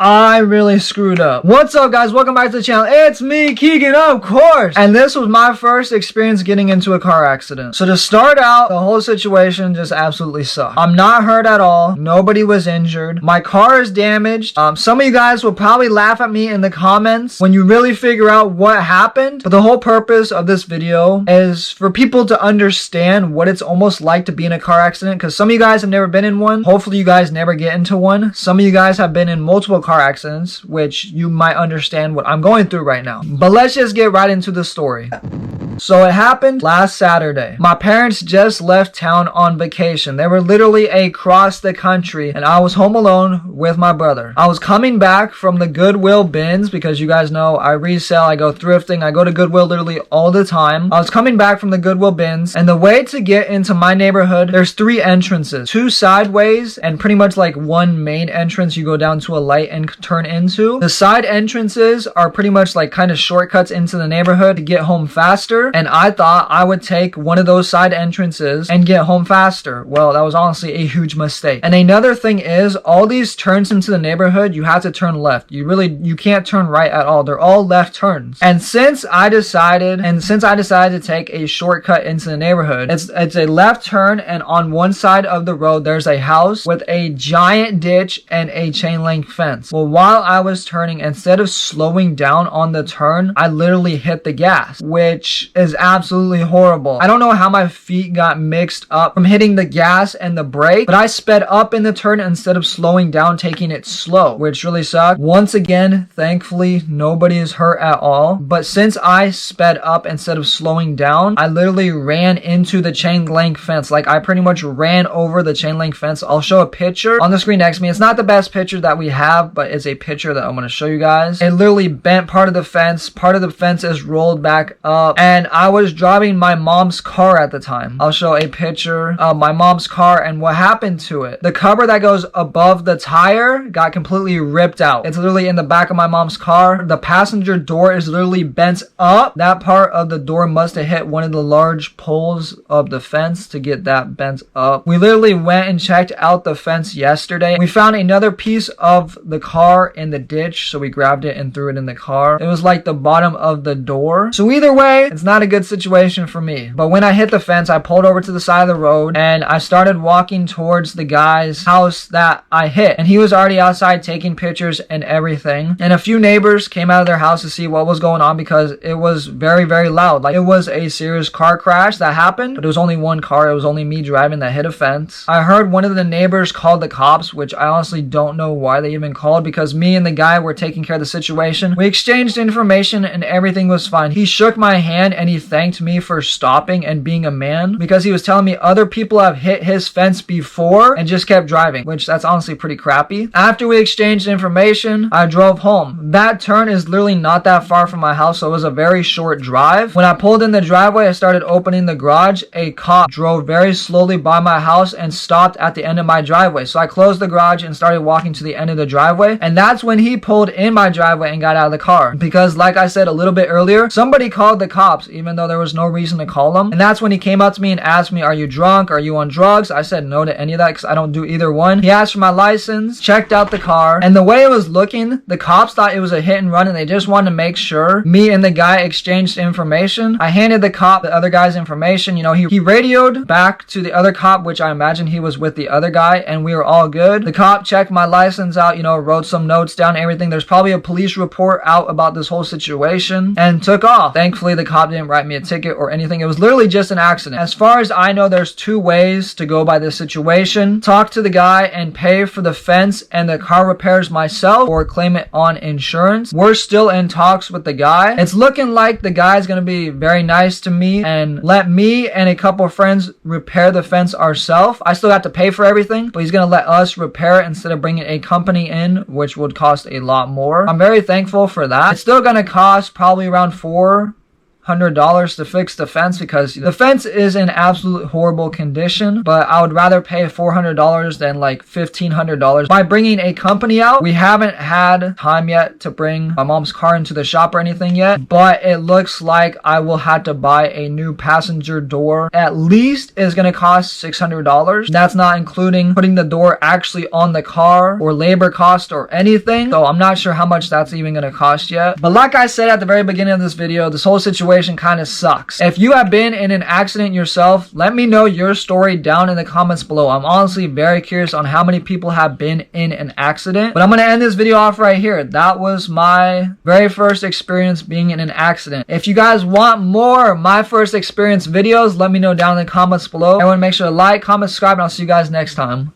I really screwed up. What's up, guys? Welcome back to the channel. It's me, Kegan, of course. And this was my first experience getting into a car accident. So to start out, the whole situation just absolutely sucked. I'm not hurt at all. Nobody was injured. My car is damaged. Some of you guys will probably laugh at me in the comments when you really figure out what happened. But the whole purpose of this video is for people to understand what it's almost like to be in a car accident. Because some of you guys have never been in one. Hopefully you guys never get into one. Some of you guys have been in multiple car accidents, which you might understand what I'm going through right now. But let's just get right into the story. So it happened last Saturday. My parents just left town on vacation. They were literally across the country and I was home alone with my brother. I was coming back from the Goodwill bins because you guys know I resell, I go thrifting, I go to Goodwill literally all the time. I was coming back from the Goodwill bins and the way to get into my neighborhood, there's 3 entrances, 2 sideways and pretty much like 1 main entrance you go down to a light and turn into. The side entrances are pretty much like kind of shortcuts into the neighborhood to get home faster. And I thought I would take one of those side entrances and get home faster. Well, that was honestly a huge mistake. And another thing is, all these turns into the neighborhood, you have to turn left. You can't turn right at all. They're all left turns. And since I decided to take a shortcut into the neighborhood, it's a left turn, and on one side of the road, there's a house with a giant ditch and a chain link fence. Well, while I was turning, instead of slowing down on the turn, I literally hit the gas, which is absolutely horrible. I don't know how my feet got mixed up from hitting the gas and the brake, but I sped up in the turn instead of slowing down, taking it slow, which really sucked. Once again, thankfully, nobody is hurt at all. But since I sped up instead of slowing down, I literally ran into the chain link fence. Like, I pretty much ran over the chain link fence. I'll show a picture on the screen next to me. It's not the best picture that we have, but it's a picture that I'm going to show you guys. It literally bent part of the fence. Part of the fence is rolled back up, and I was driving my mom's car at the time. I'll show a picture of my mom's car and what happened to it. The cover that goes above the tire got completely ripped out. It's literally in the back of my mom's car. The passenger door is literally bent up. That part of the door must have hit one of the large poles of the fence to get that bent up. We literally went and checked out the fence yesterday. We found another piece of the car in the ditch, so we grabbed it and threw it in the car. It was like the bottom of the door. So either way, it's not a good situation for me. But when I hit the fence, I pulled over to the side of the road and I started walking towards the guy's house that I hit. And he was already outside taking pictures and everything. And a few neighbors came out of their house to see what was going on because it was very, very loud. Like, it was a serious car crash that happened, but it was only one car. It was only me driving that hit a fence. I heard one of the neighbors call the cops, which I honestly don't know why they even called, because me and the guy were taking care of the situation. We exchanged information and everything was fine. He shook my hand and he thanked me for stopping and being a man, because he was telling me other people have hit his fence before and just kept driving, which that's honestly pretty crappy. After we exchanged information, I drove home. That turn is literally not that far from my house, so it was a very short drive. When I pulled in the driveway, I started opening the garage. A cop drove very slowly by my house and stopped at the end of my driveway. So I closed the garage and started walking to the end of the driveway, and that's when he pulled in my driveway and got out of the car. Because like I said a little bit earlier, somebody called the cops even though there was no reason to call them. And that's when he came up to me and asked me, "Are you drunk? Are you on drugs?" I said no to any of that because I don't do either one. He asked for my license, checked out the car, and the way it was looking, the cops thought it was a hit and run and they just wanted to make sure me and the guy exchanged information. I handed the cop the other guy's information. You know, he radioed back to the other cop, which I imagine he was with the other guy, and we were all good. The cop checked my license out, you know, wrote some notes down, everything. There's probably a police report out about this whole situation, and took off. Thankfully, the cop didn't write me a ticket or anything. It was literally just an accident. As far as I know, there's 2 ways to go by this situation. Talk to the guy and pay for the fence and the car repairs myself, or claim it on insurance. We're still in talks with the guy. It's looking like the guy's gonna be very nice to me and let me and a couple of friends repair the fence ourselves. I still have to pay for everything, but he's gonna let us repair it instead of bringing a company in, which would cost a lot more. I'm very thankful for that. It's still gonna cost probably around $400 $100 to fix the fence because the fence is in absolute horrible condition, but I would rather pay $400 than like $1,500. By bringing a company out, we haven't had time yet to bring my mom's car into the shop or anything yet, but it looks like I will have to buy a new passenger door. At least is going to cost $600. That's not including putting the door actually on the car or labor cost or anything. So I'm not sure how much that's even going to cost yet. But like I said at the very beginning of this video, this whole situation kind of sucks. If you have been in an accident yourself, let me know your story down in the comments below. I'm honestly very curious on how many people have been in an accident. But I'm going to end this video off right here. That was my very first experience being in an accident. If you guys want more my first experience videos, let me know down in the comments below. Everyone make sure to like, comment, subscribe, and I'll see you guys next time.